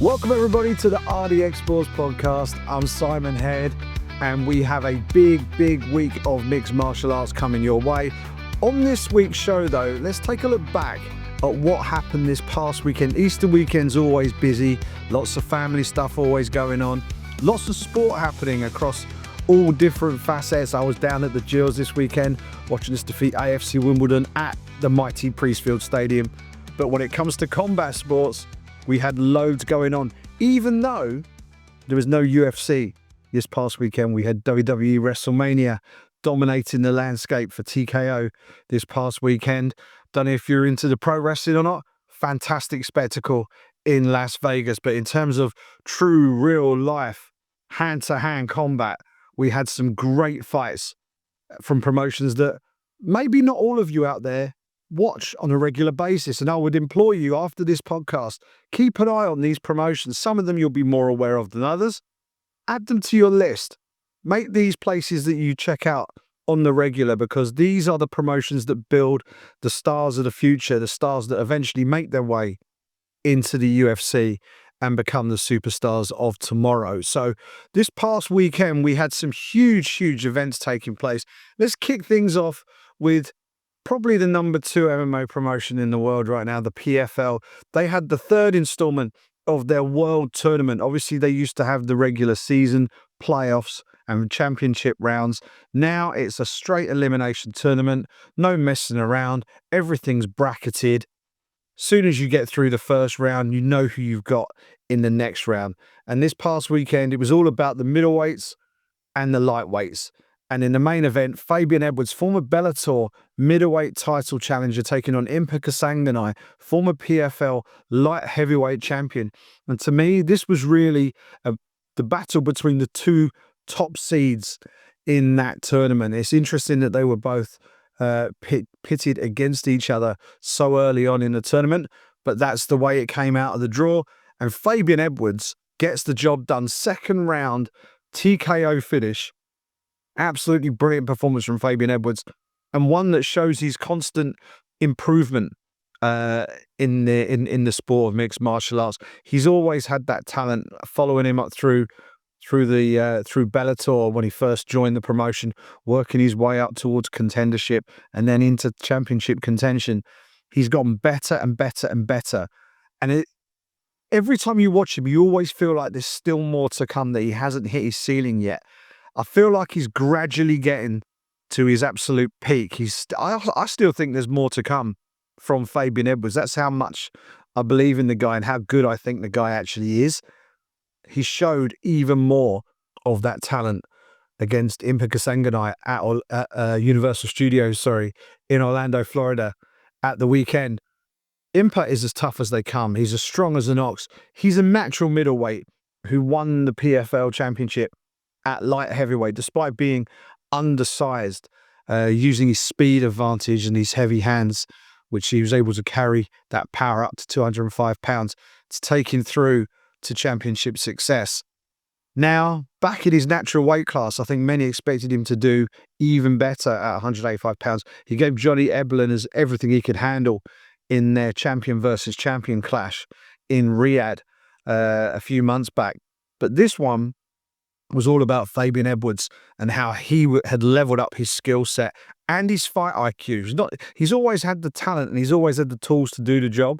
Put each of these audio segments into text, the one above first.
Welcome everybody to the RDX Sports Podcast. I'm Simon Head and we have a big week of mixed martial arts coming your way. On this week's show though, let's take a look back at what happened this past weekend. Easter weekend's always busy, lots of family stuff always going on, lots of sport happening across all different facets. I was down at the Gills this weekend watching us defeat AFC Wimbledon at the mighty Priestfield Stadium. But when it comes to combat sports, we had loads going on. Even though there was no UFC this past weekend, we had WWE WrestleMania dominating the landscape for TKO this past weekend. Don't know if you're into the pro wrestling or not. Fantastic spectacle in Las Vegas. But in terms of true, real life, hand-to-hand combat, we had some great fights from promotions that maybe not all of you out there watch on a regular basis. And I would implore you after this podcast, keep an eye on these promotions. Some of them you'll be more aware of than others. Add them to your list. Make these places that you check out on the regular, because these are the promotions that build the stars of the future, the stars that eventually make their way into the UFC and become the superstars of tomorrow. So this past weekend, we had some huge events taking place. Let's kick things off with probably the number 2 MMA promotion in the world right now, the PFL. They had the third installment of their World Tournament. Obviously, they used to have the regular season, playoffs, and championship rounds. Now it's a straight elimination tournament, no messing around. Everything's bracketed. Soon as you get through the first round, you know who you've got in the next round. And this past weekend, it was all about the middleweights and the lightweights. And in the main event, Fabian Edwards, former Bellator middleweight title challenger, taking on Impa Kasanganay, former PFL light heavyweight champion. And to me, this was really the battle between the two top seeds in that tournament. It's interesting that they were both pitted against each other so early on in the tournament, but that's the way it came out of the draw. And Fabian Edwards gets the job done. Second round TKO finish. Absolutely brilliant performance from Fabian Edwards, and one that shows his constant improvement in the sport of mixed martial arts. He's always had that talent, following him up through Bellator when he first joined the promotion, working his way up towards contendership and then into championship contention. He's gotten better and better and better, and every time you watch him, you always feel like there's still more to come, that he hasn't hit his ceiling yet. I feel like he's gradually getting to his absolute peak. I still think there's more to come from Fabian Edwards. That's how much I believe in the guy and how good I think the guy actually is. He showed even more of that talent against Impa Kasanganay at Universal Studios, in Orlando, Florida at the weekend. Impa is as tough as they come. He's as strong as an ox. He's a natural middleweight who won the PFL championship at light heavyweight, despite being undersized, using his speed advantage and his heavy hands, which he was able to carry that power up to 205 pounds to take him through to championship success. Now, back in his natural weight class, I think many expected him to do even better at 185 pounds. He gave Johnny Eblen everything he could handle in their champion versus champion clash in Riyadh a few months back. But this one was all about Fabian Edwards and how he had leveled up his skill set and his fight IQ. He's always had the talent and he's always had the tools to do the job.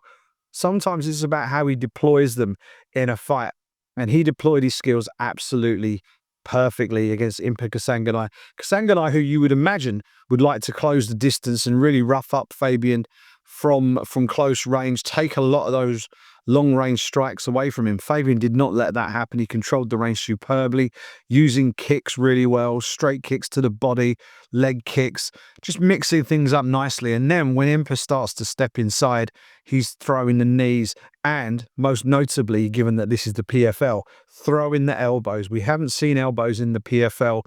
Sometimes it's about how he deploys them in a fight. And he deployed his skills absolutely perfectly against Impa Kasanganay. Kasanganay, who you would imagine would like to close the distance and really rough up Fabian from close range, take a lot of those long-range strikes away from him. Fabian did not let that happen. He controlled the range superbly, using kicks really well, straight kicks to the body, leg kicks, just mixing things up nicely. And then when Impa starts to step inside, he's throwing the knees and, most notably, given that this is the PFL, throwing the elbows. We haven't seen elbows in the PFL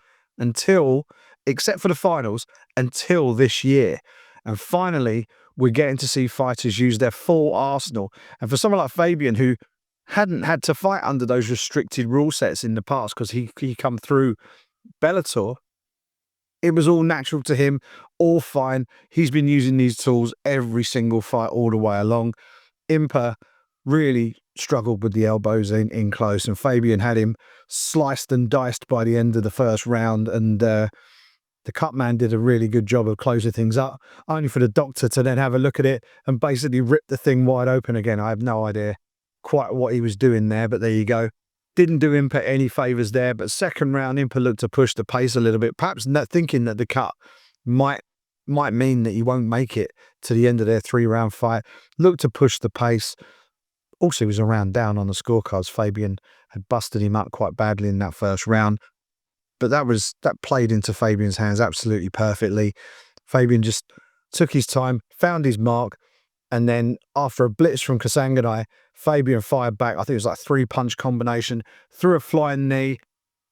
except for the finals, until this year. And finally, we're getting to see fighters use their full arsenal. And for someone like Fabian, who hadn't had to fight under those restricted rule sets in the past because he come through Bellator, it was all natural to him, all fine. He's been using these tools every single fight all the way along. Impa really struggled with the elbows in close, and Fabian had him sliced and diced by the end of the first round, and the cut man did a really good job of closing things up, only for the doctor to then have a look at it and basically rip the thing wide open again. I have no idea quite what he was doing there, but there you go. Didn't do Impa any favours there, but second round, Impa looked to push the pace a little bit, perhaps not thinking that the cut might mean that he won't make it to the end of their 3-round fight. Looked to push the pace. Also, he was a round down on the scorecards. Fabian had busted him up quite badly in that first round. But that played into Fabian's hands absolutely perfectly. Fabian just took his time, found his mark, and then after a blitz from Kasanganay, Fabian fired back. I think it was like a 3-punch combination, threw a flying knee.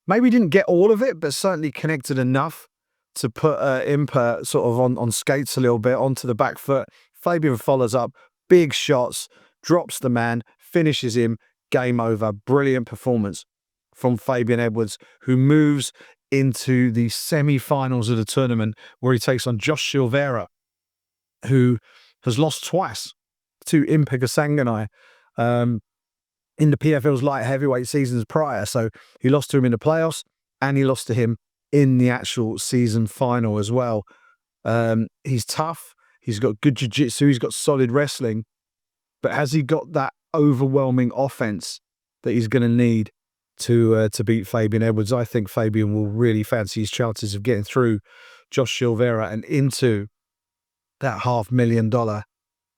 Maybe didn't get all of it, but certainly connected enough to put Impa sort of on skates a little bit onto the back foot. Fabian follows up, big shots, drops the man, finishes him, game over. Brilliant performance from Fabian Edwards, who moves into the semi-finals of the tournament, where he takes on Josh Silveira, who has lost twice to Impa Kasanganay in the PFL's light heavyweight seasons prior. So he lost to him in the playoffs, and he lost to him in the actual season final as well. He's tough. He's got good jiu-jitsu. He's got solid wrestling. But has he got that overwhelming offense that he's going to need to beat Fabian Edwards? I think Fabian will really fancy his chances of getting through Josh Silveira and into that $500,000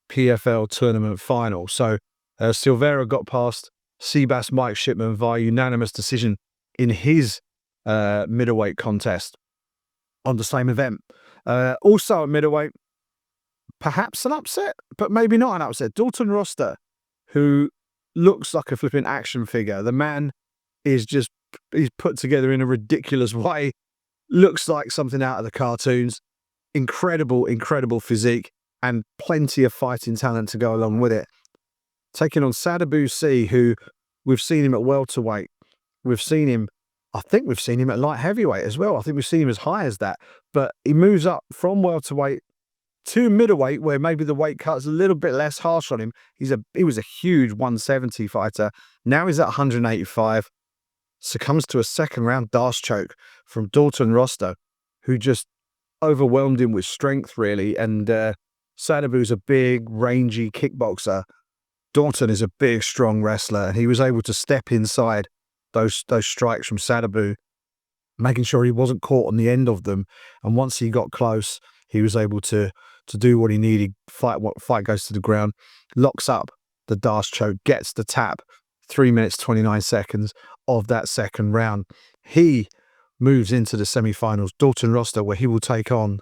PFL tournament final. So Silveira got past Seabass Mike Shipman via unanimous decision in his middleweight contest on the same event. Also at middleweight, perhaps an upset, but maybe not an upset. Dalton Roster, who looks like a flipping action figure. The man is just, he's put together in a ridiculous way. Looks like something out of the cartoons. Incredible, incredible physique and plenty of fighting talent to go along with it. Taking on Sadibou C, who we've seen him at welterweight. We've seen him, I think we've seen him at light heavyweight as well. I think we've seen him as high as that. But he moves up from welterweight to middleweight, where maybe the weight cut's a little bit less harsh on him. He was a huge 170 fighter. Now he's at 185. Succumbs to a second round Darce choke from Dalton Roster, who just overwhelmed him with strength, really. And Sadibou's a big, rangy kickboxer. Dalton is a big, strong wrestler, and he was able to step inside those strikes from Sadibou, making sure he wasn't caught on the end of them. And once he got close, he was able to do what he needed. Fight goes to the ground, locks up the Darce choke, gets the tap. 3 minutes, 29 seconds of that second round. He moves into the semi-finals. Dalton Roster, where he will take on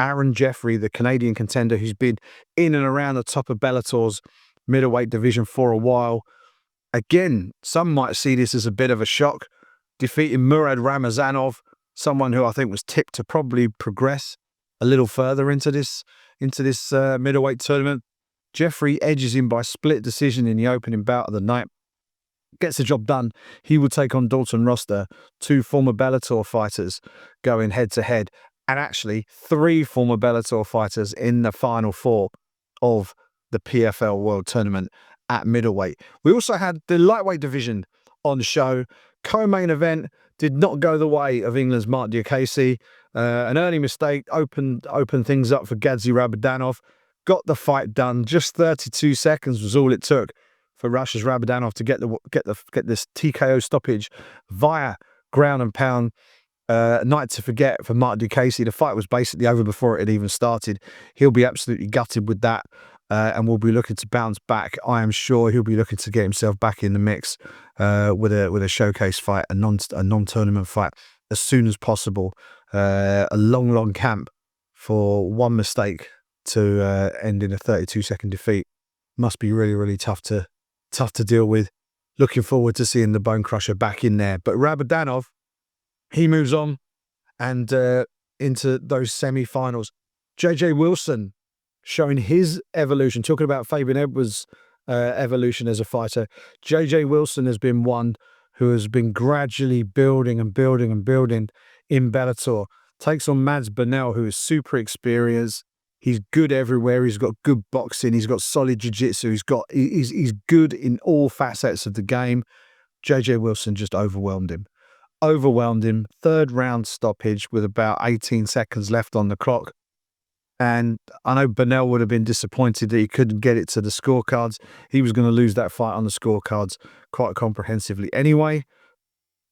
Aaron Jeffrey, the Canadian contender who's been in and around the top of Bellator's middleweight division for a while. Again, some might see this as a bit of a shock, defeating Murad Ramazanov, someone who I think was tipped to probably progress a little further into this middleweight tournament. Jeffrey edges him by split decision in the opening bout of the night. Gets the job done. He will take on Dalton Roster, 2 former Bellator fighters going head-to-head, and actually 3 former Bellator fighters in the final 4 of the PFL World Tournament at middleweight. We also had the lightweight division on the show. Co-main event did not go the way of England's Mark Diakese. An early mistake opened things up for Gadzi Rabadanov. Got the fight done. Just 32 seconds was all it took for Russia's Rabadanov to get this TKO stoppage via ground and pound. Night to forget for Mark Diakese. The fight was basically over before it had even started. He'll be absolutely gutted with that, and will be looking to bounce back. I am sure he'll be looking to get himself back in the mix with a showcase fight, a non-tournament fight as soon as possible. A long camp for one mistake to end in a 32-second defeat must be really, really tough to deal with. Looking forward to seeing the Bone Crusher back in there. But Rabadanov, he moves on and into those semi-finals. JJ Wilson showing his evolution. Talking about Fabian Edwards' evolution as a fighter, JJ Wilson has been one who has been gradually building in Bellator. Takes on Mads Burnell, who is super experienced, He's good everywhere. He's got good boxing. He's got solid jiu-jitsu. He's good in all facets of the game. JJ Wilson just overwhelmed him. Third round stoppage with about 18 seconds left on the clock. And I know Burnell would have been disappointed that he couldn't get it to the scorecards. He was going to lose that fight on the scorecards quite comprehensively anyway.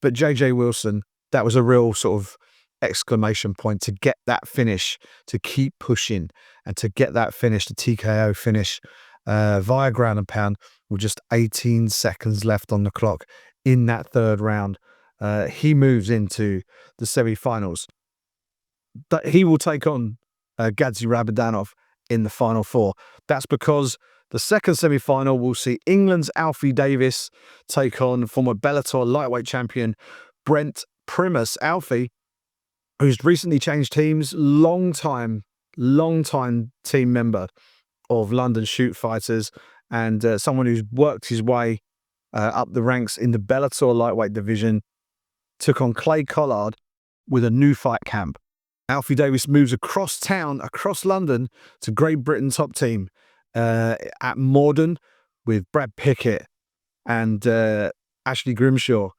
But JJ Wilson, that was a real sort of exclamation point to get that finish, to keep pushing and to get that finish, the TKO finish via ground and pound with just 18 seconds left on the clock in that third round. He moves into the semi-finals. He will take on Gadzi Rabadanov in the final four. That's because the second semi-final will see England's Alfie Davis take on former Bellator lightweight champion Brent Primus. Alfie, who's recently changed teams, long-time team member of London Shoot Fighters, and someone who's worked his way up the ranks in the Bellator lightweight division, took on Clay Collard with a new fight camp. Alfie Davis moves across town, across London, to Great Britain top team at Morden with Brad Pickett and Ashley Grimshaw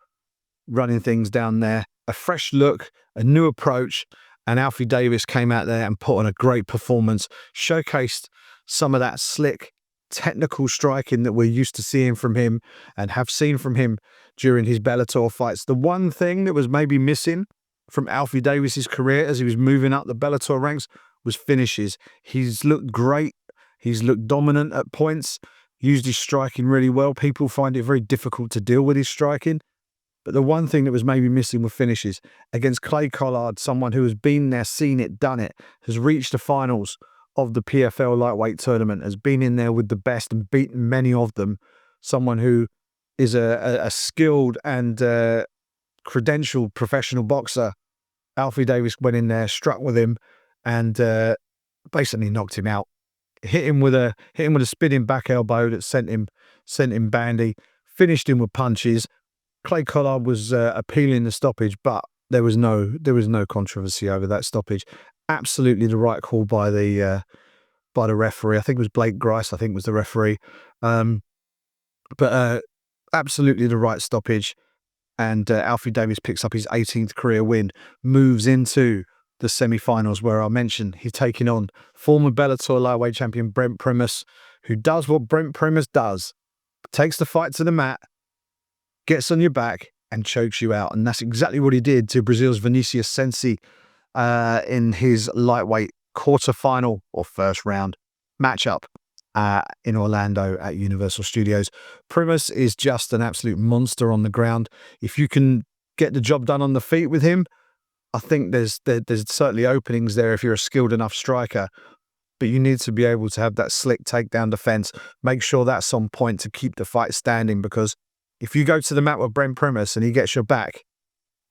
running things down there. A fresh look, a new approach, and Alfie Davis came out there and put on a great performance, showcased some of that slick technical striking that we're used to seeing from him and have seen from him during his Bellator fights. The one thing that was maybe missing from Alfie Davis's career as he was moving up the Bellator ranks was finishes. He's looked great. He's looked dominant at points, used his striking really well. People find it very difficult to deal with his striking. But the one thing that was maybe missing were finishes. Against Clay Collard, someone who has been there, seen it, done it, has reached the finals of the PFL lightweight tournament, has been in there with the best and beaten many of them. Someone who is a skilled and credentialed professional boxer. Alfie Davis went in there, struck with him, and basically knocked him out. Hit him with a spinning back elbow that sent him bandy. Finished him with punches. Clay Collard was appealing the stoppage, but there was no controversy over that stoppage. Absolutely the right call by the referee. I think it was Blake Grice. I think was the referee. But absolutely the right stoppage. And Alfie Davis picks up his 18th career win, moves into the semi-finals where I mentioned he's taking on former Bellator lightweight champion Brent Primus, who does what Brent Primus does, takes the fight to the mat, gets on your back and chokes you out. And that's exactly what he did to Brazil's Vinicius Sensi in his lightweight quarterfinal or first round matchup in Orlando at Universal Studios. Primus is just an absolute monster on the ground. If you can get the job done on the feet with him, I think there's certainly openings there if you're a skilled enough striker. But you need to be able to have that slick takedown defense. Make sure that's on point to keep the fight standing, because if you go to the mat with Brent Primus and he gets your back,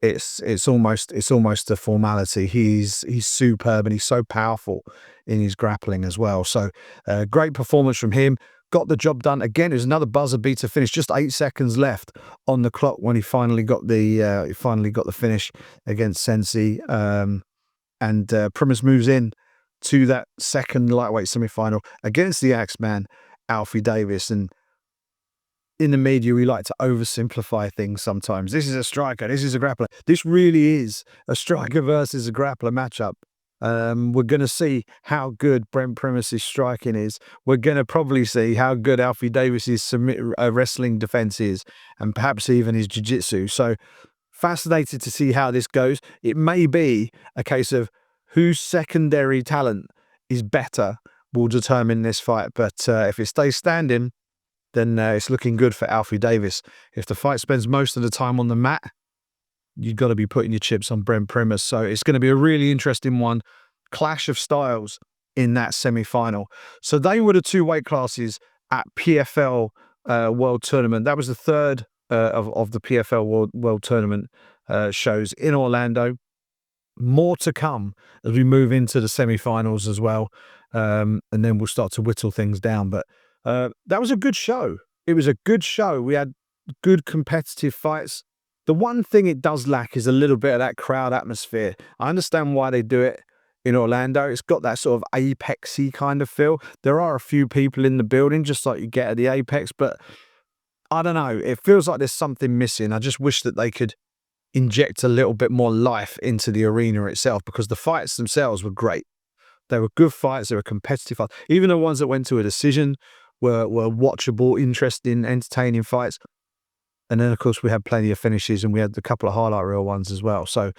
it's almost a formality. He's superb and he's so powerful in his grappling as well. So great performance from him. Got the job done. Again, it was another buzzer beater finish. Just 8 seconds left on the clock when he finally got the finish against Sensi. And Primus moves in to that second lightweight semi-final against the Axeman, Alfie Davis. And in the media, we like to oversimplify things sometimes. This is a striker. This is a grappler. This really is a striker versus a grappler matchup. We're going to see how good Brent Primus's striking is. We're going to probably see how good Alfie Davis's wrestling defense is, and perhaps even his jiu-jitsu. So fascinated to see how this goes. It may be a case of whose secondary talent is better will determine this fight. But if it stays standing, then it's looking good for Alfie Davis. If the fight spends most of the time on the mat, you've got to be putting your chips on Brent Primus. So it's going to be a really interesting one. Clash of styles in that semi-final. So they were the two weight classes at PFL World Tournament. That was the third of the PFL World Tournament shows in Orlando. More to come as we move into the semi-finals as well. And then we'll start to whittle things down. But that was a good show. It was a good show. We had good competitive fights. The one thing it does lack is a little bit of that crowd atmosphere. I understand why they do it. in Orlando. It's got that sort of Apex-y kind of feel. There are a few people in the building, just like you get at the Apex, but I don't know. It feels like there's something missing. I just wish that they could inject a little bit more life into the arena itself, because the fights themselves were great. They were good fights. They were competitive fights. Even the ones that went to a decision were watchable, interesting, entertaining fights. And then, of course, we had plenty of finishes, and we had a couple of highlight reel ones as well. So,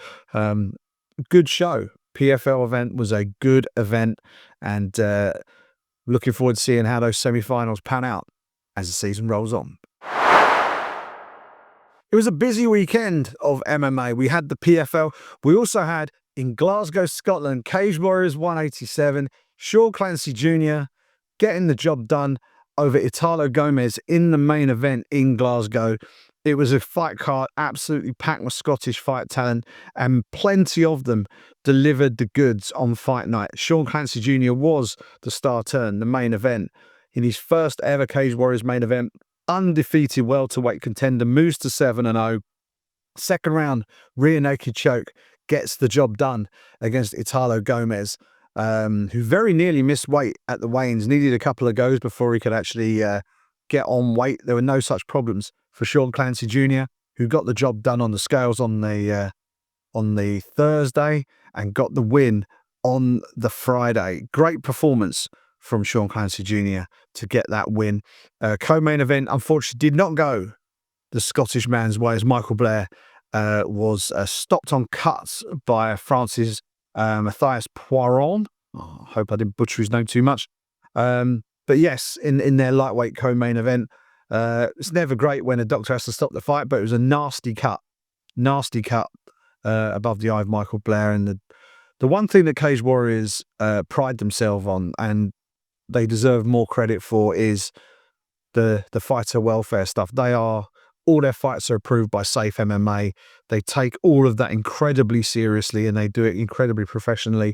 good show. PFL event was a good event, and looking forward to seeing how those semi-finals pan out as the season rolls on. It was a busy weekend of MMA. We had the PFL. We also had, in Glasgow, Scotland, Cage Warriors 187, Sean Clancy Jr. getting the job done over Italo Gomez in the main event in Glasgow. It was a fight card absolutely packed with Scottish fight talent, and plenty of them delivered the goods on fight night. Sean Clancy Jr. was the star turn, the main event. In his first ever Cage Warriors main event, undefeated welterweight contender, moves to 7-0. Second round, rear naked choke, gets the job done against Italo Gomez, who very nearly missed weight at the weigh-ins, needed a couple of goes before he could actually get on weight. There were no such problems for Sean Clancy Jr., who got the job done on the scales on the Thursday and got the win on the Friday. Great performance from Sean Clancy Jr. to get that win. Co-main event, unfortunately, did not go the Scottish man's way, as Michael Blair was stopped on cuts by Francis Matthias Poiron. I hope I didn't butcher his name too much. But yes, in their lightweight co-main event, it's never great when a doctor has to stop the fight, but it was a nasty cut above the eye of Michael Blair. And the one thing that Cage Warriors pride themselves on, and they deserve more credit for, is the fighter welfare stuff. All their fights are approved by Safe MMA. They take all of that incredibly seriously, and they do it incredibly professionally.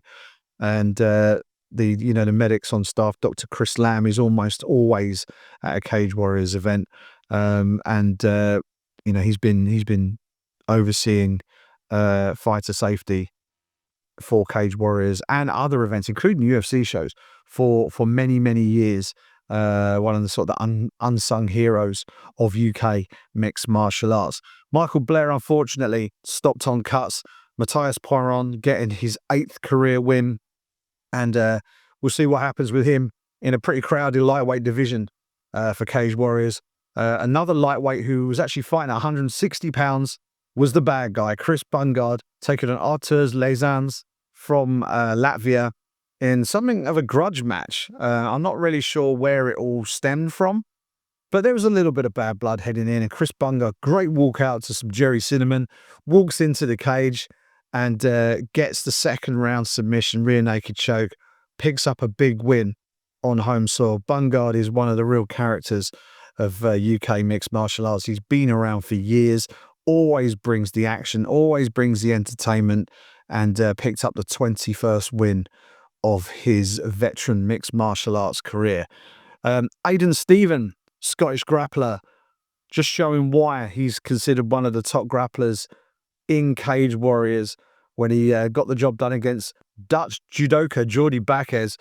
And the medics on staff, Dr. Chris Lamb, is almost always at a Cage Warriors event, he's been overseeing fighter safety for Cage Warriors and other events, including UFC shows, for many years. One of the sort of unsung heroes of UK mixed martial arts. Michael Blair, unfortunately, stopped on cuts. Matthias Poiron getting his 8th career win. And we'll see what happens with him in a pretty crowded lightweight division for Cage Warriors. Another lightweight who was actually fighting at 160 pounds was the bad guy, Chris Bungard, taking on Arturs Lezans from Latvia in something of a grudge match. I'm not really sure where it all stemmed from, but there was a little bit of bad blood heading in, and Chris Bungard, great walkout to some Jerry Cinnamon, walks into the cage and gets the second round submission, rear naked choke, picks up a big win on home soil. Bungard is one of the real characters of UK mixed martial arts. He's been around for years, always brings the action, always brings the entertainment, and picked up the 21st win of his veteran mixed martial arts career. Aidan Stephen, Scottish grappler, just showing why he's considered one of the top grapplers in Cage Warriors when he got the job done against Dutch judoka Jordi Baquez.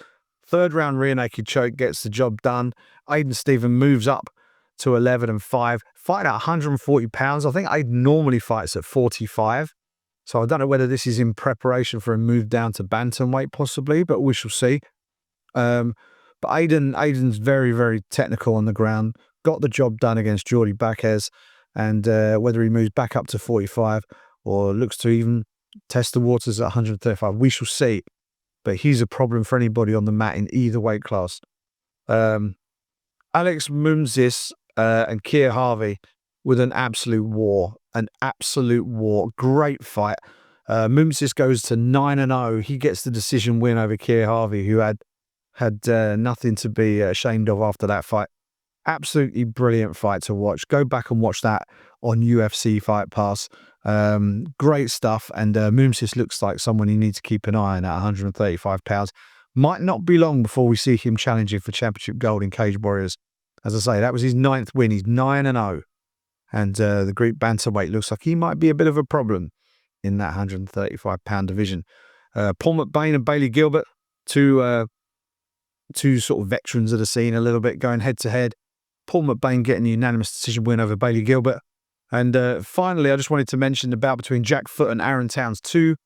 Third round rear naked choke gets the job done. Aidan Stephen moves up to 11-5, fighting at 140 pounds. I think Aidan normally fights at 45. So I don't know whether this is in preparation for a move down to bantamweight possibly, but we shall see. But Aidan's very, very technical on the ground. Got the job done against Jordi Baquez, and whether he moves back up to 45 or looks to even test the waters at 135, we shall see. But he's a problem for anybody on the mat in either weight class. Alex Mumzis and Keir Harvey with an absolute war. Great fight. Mumzis goes to 9-0. He gets the decision win over Keir Harvey, who had nothing to be ashamed of after that fight. Absolutely brilliant fight to watch. Go back and watch that on UFC Fight Pass. Great stuff. And Mumzis looks like someone you need to keep an eye on at 135 pounds. Might not be long before we see him challenging for championship gold in Cage Warriors. As I say, that was his 9th win. He's 9-0. And the Greek bantamweight looks like he might be a bit of a problem in that 135-pound division. Paul McBain and Bailey Gilbert, two sort of veterans of the scene a little bit, going head-to-head. Paul McBain getting a unanimous decision win over Bailey Gilbert. And finally, I just wanted to mention the bout between Jack Foot and Aaron Towns, two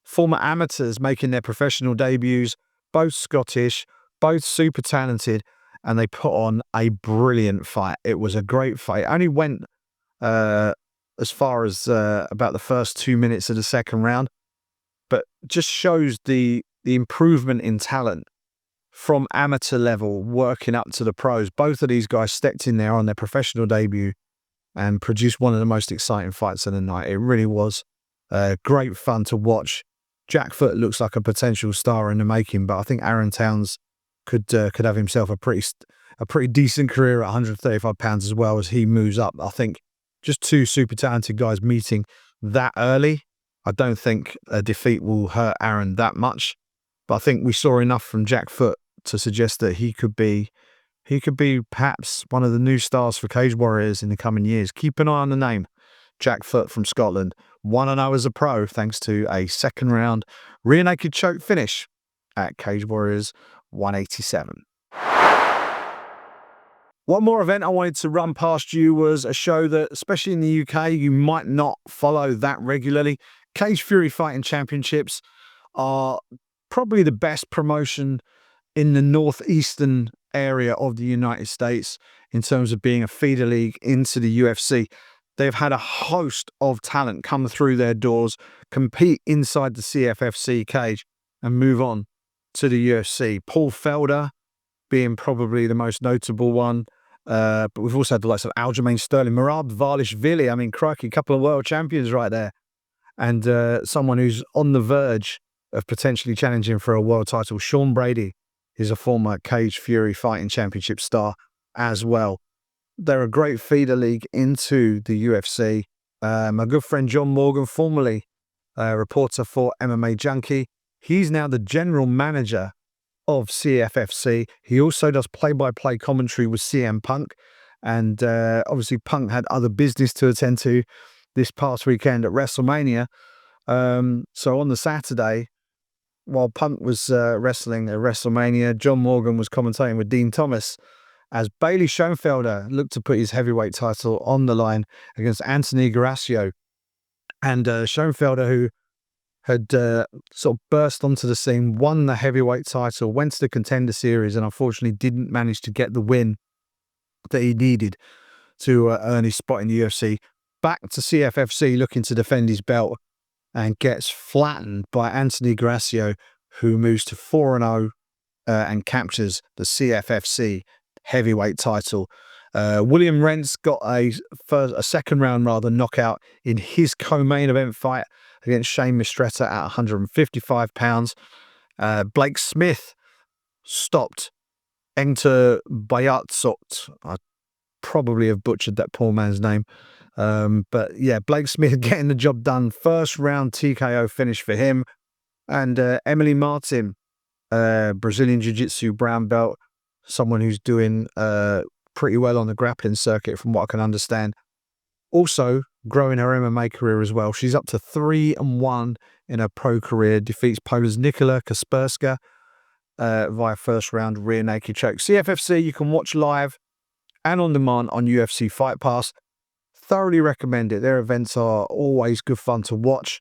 former amateurs making their professional debuts, both Scottish, both super talented, and they put on a brilliant fight. It was a great fight. It only went as far as about the first 2 minutes of the second round, but just shows the improvement in talent from amateur level working up to the pros. Both of these guys stepped in there on their professional debut and produced one of the most exciting fights of the night. It really was great fun to watch. Jack Foot looks like a potential star in the making, but I think Aaron Towns could have himself a pretty decent career at 135 pounds as well as he moves up. I think just two super talented guys meeting that early, I don't think a defeat will hurt Aaron that much. But I think we saw enough from Jack Foot to suggest that he could be perhaps one of the new stars for Cage Warriors in the coming years. Keep an eye on the name, Jack Foot from Scotland. 1-0 as a pro thanks to a second round rear naked choke finish at Cage Warriors 187. One more event I wanted to run past you was a show that, especially in the UK, you might not follow that regularly. Cage Fury Fighting Championships are probably the best promotion in the northeastern area of the United States in terms of being a feeder league into the UFC. They've had a host of talent come through their doors, compete inside the CFFC cage, and move on to the UFC. Paul Felder being probably the most notable one. But we've also had the likes of Aljamain Sterling, Merab Dvalishvili. I mean, crikey, a couple of world champions right there. And someone who's on the verge of potentially challenging for a world title. Sean Brady is a former Cage Fury Fighting Championship star as well. They're a great feeder league into the UFC. My good friend John Morgan, formerly a reporter for MMA Junkie, he's now the general manager of CFFC. He also does play-by-play commentary with CM Punk. And obviously Punk had other business to attend to this past weekend at WrestleMania. So on the Saturday, while Punk was wrestling at WrestleMania, John Morgan was commentating with Dean Thomas as Bailey Schoenfelder looked to put his heavyweight title on the line against Anthony Garasio. And Schoenfelder, who had sort of burst onto the scene, won the heavyweight title, went to the Contender Series, and unfortunately didn't manage to get the win that he needed to earn his spot in the UFC. Back to CFFC looking to defend his belt and gets flattened by Anthony Garasio, who moves to 4-0 and captures the CFFC heavyweight title. William Rentz got a second round knockout in his co-main event fight against Shane Mistretta at 155 pounds. Blake Smith stopped Enter Bayatsot. I probably have butchered that poor man's name. But yeah, Blake Smith getting the job done. First round TKO finish for him. And Emily Martin, Brazilian Jiu-Jitsu brown belt, someone who's doing pretty well on the grappling circuit from what I can understand. Also growing her MMA career as well. She's up to 3-1 in her pro career. Defeats Poland's Nikola Kasperska via first round rear naked choke. CFFC you can watch live and on demand on UFC Fight Pass. Thoroughly recommend it. Their events are always good fun to watch.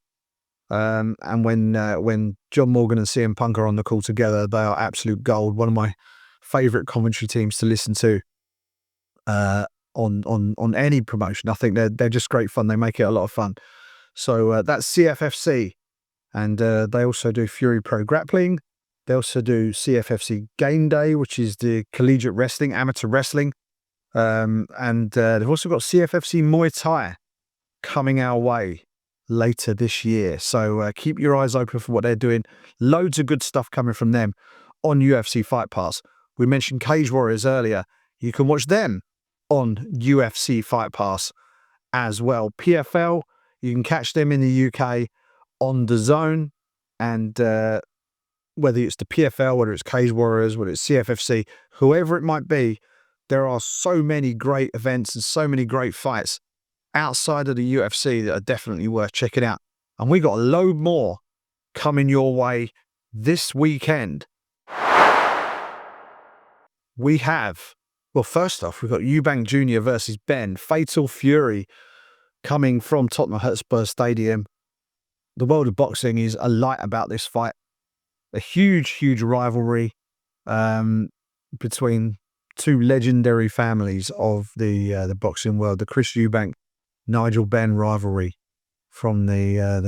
And when John Morgan and CM Punk are on the call together, they are absolute gold. One of my favourite commentary teams to listen to on any promotion. I think they're just great fun. They make it a lot of fun. So that's CFFC. And they also do Fury Pro Grappling. They also do CFFC Game Day, which is the collegiate wrestling, amateur wrestling. And they've also got CFFC Muay Thai coming our way later this year. So keep your eyes open for what they're doing. Loads of good stuff coming from them on UFC Fight Pass. We mentioned Cage Warriors earlier. You can watch them on UFC Fight Pass as well. PFL, you can catch them in the UK on DAZN. And whether it's the PFL, whether it's Cage Warriors, whether it's CFFC, whoever it might be, there are so many great events and so many great fights outside of the UFC that are definitely worth checking out. And we got a load more coming your way this weekend. We have, well, first off, we've got Eubank Jr. versus Ben, Fatal Fury, coming from Tottenham Hotspur Stadium. The world of boxing is alight about this fight. A huge rivalry between two legendary families of the boxing world. The Chris Eubank, Nigel Benn rivalry from the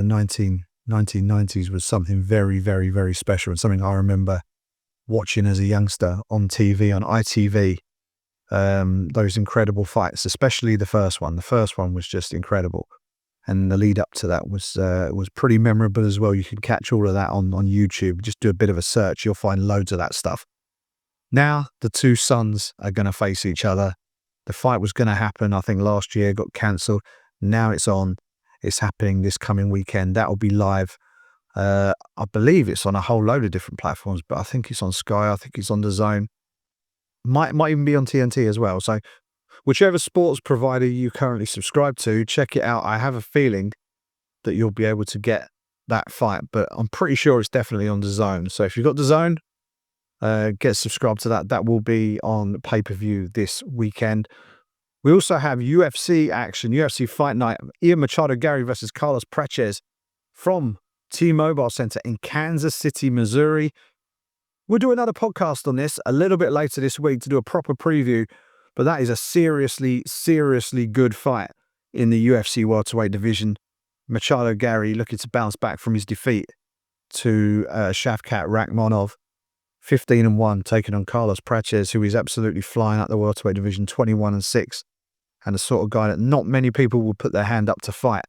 1990s was something very special, and something I remember watching as a youngster on TV, on ITV. Those incredible fights, especially the first one. The first one was just incredible, and the lead up to that was pretty memorable as well. You can catch all of that on YouTube. Just do a bit of a search, you'll find loads of that stuff. Now the two sons are going to face each other. The fight was going to happen, I think, last year, got cancelled. Now it's on. It's happening this coming weekend. That will be live. I believe it's on a whole load of different platforms, but I think it's on Sky. I think it's on DAZN. Might even be on TNT as well. So whichever sports provider you currently subscribe to, check it out. I have a feeling that you'll be able to get that fight, but I'm pretty sure it's definitely on DAZN. So if you've got DAZN, get subscribed to that. That will be on pay-per-view this weekend. We also have UFC action, UFC Fight Night. Ian Machado Gary versus Carlos Praches from T-Mobile Center in Kansas City, Missouri. We'll do another podcast on this a little bit later this week to do a proper preview, but that is a seriously good fight in the UFC welterweight division. Machado Gary looking to bounce back from his defeat to Shavkat Rakhmonov, 15-1, taking on Carlos Praches, who is absolutely flying at the welterweight division, 21-6, and the sort of guy that not many people will put their hand up to fight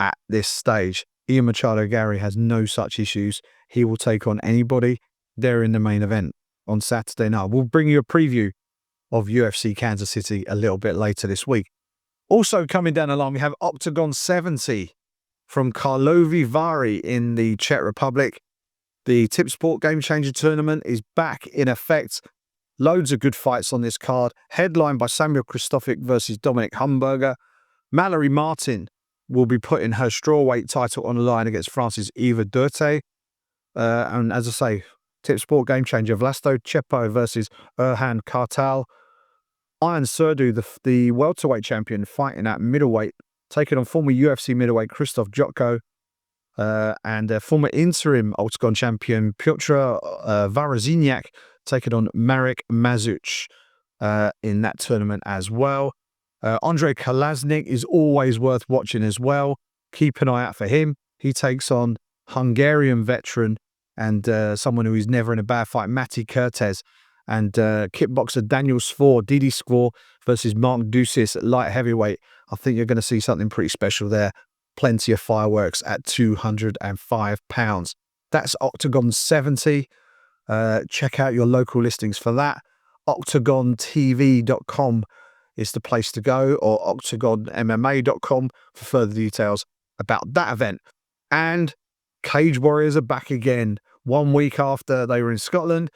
at this stage. Ian Machado Gary has no such issues. He will take on anybody. They're in the main event on Saturday night. We'll bring you a preview of UFC Kansas City a little bit later this week. Also coming down the line, we have Octagon 70 from Karlovy Vary in the Czech Republic. The Tip Sport Game Changer Tournament is back in effect. Loads of good fights on this card. Headlined by Samuel Kristofic versus Dominic Humberger. Mallory Martin will be putting her strawweight title on the line against France's Eva Durte. And as I say, Tip Sport Game Changer, Vlasto Chepo versus Erhan Kartal. Iron Surdu, the welterweight champion, fighting at middleweight, taking on former UFC middleweight Krzysztof Jotko. And former interim Octagon champion Piotr Varazinyak taking on Marek Mazuch in that tournament as well. Andrei Kalaznik is always worth watching as well. Keep an eye out for him. He takes on Hungarian veteran and someone who is never in a bad fight, Mati Kertész, and kickboxer Daniel Svor, Didi Skvor versus Mark Dusis at light heavyweight. I think you're going to see something pretty special there. Plenty of fireworks at 205 pounds. That's Octagon 70. Check out your local listings for that. OctagonTV.com is the place to go, or OctagonMMA.com for further details about that event. And Cage Warriors are back again. 1 week after they were in Scotland,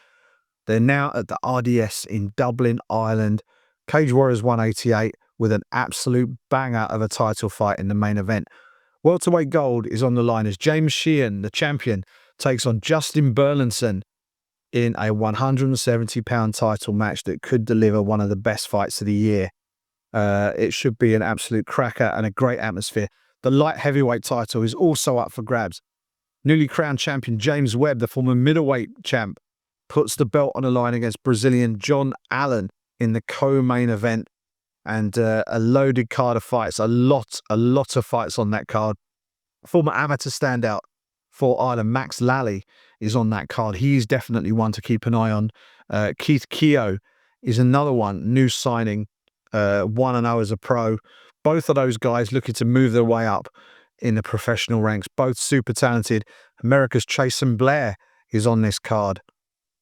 they're now at the RDS in Dublin, Ireland. Cage Warriors 188 with an absolute banger of a title fight in the main event. Welterweight gold is on the line as James Sheehan, the champion, takes on Justin Burlinson in a 170-pound title match that could deliver one of the best fights of the year. It should be an absolute cracker and a great atmosphere. The light heavyweight title is also up for grabs. Newly crowned champion James Webb, the former middleweight champ, puts the belt on the line against Brazilian John Allen in the co-main event. And a loaded card of fights, a lot of fights on that card. Former amateur standout for Ireland, Max Lally, is on that card. He's definitely one to keep an eye on. Keith Keogh is another one, new signing, 1-0 as a pro. Both of those guys looking to move their way up in the professional ranks. Both super talented. America's Chasen Blair is on this card.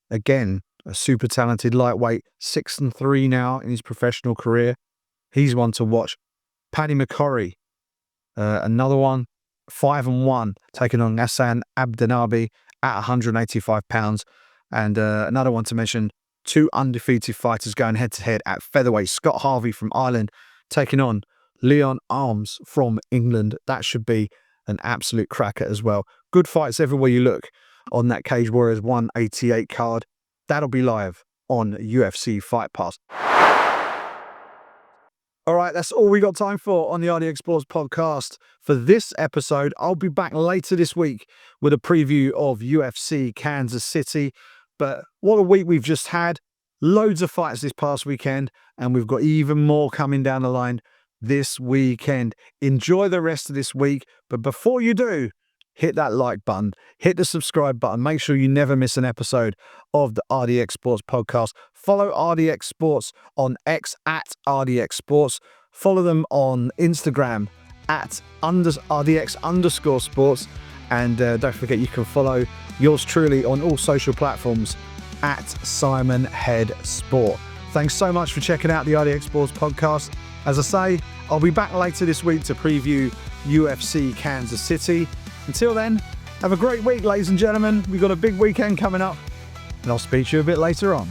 Again, a super talented lightweight, 6-3 now in his professional career. He's one to watch. Paddy McCorry, another one, 5-1, taking on Hassan Abdenabi at 185 pounds. And another one to mention, 2 undefeated fighters going head-to-head at featherweight. Scott Harvey from Ireland taking on Leon Arms from England. That should be an absolute cracker as well. Good fights everywhere you look on that Cage Warriors 188 card. That'll be live on UFC Fight Pass. All right, that's all we got time for on the RDX Sports Podcast for this episode. I'll be back later this week with a preview of UFC Kansas City. But what a week we've just had. Loads of fights this past weekend, and we've got even more coming down the line this weekend. Enjoy the rest of this week. But before you do, hit that like button, hit the subscribe button. Make sure you never miss an episode of the RDX Sports Podcast. Follow RDX Sports on X at RDX Sports. Follow them on Instagram at RDX_sports. And don't forget, you can follow yours truly on all social platforms at Simon Head Sport. Thanks so much for checking out the RDX Sports Podcast. As I say, I'll be back later this week to preview UFC Kansas City. Until then, have a great week, ladies and gentlemen. We've got a big weekend coming up, and I'll speak to you a bit later on.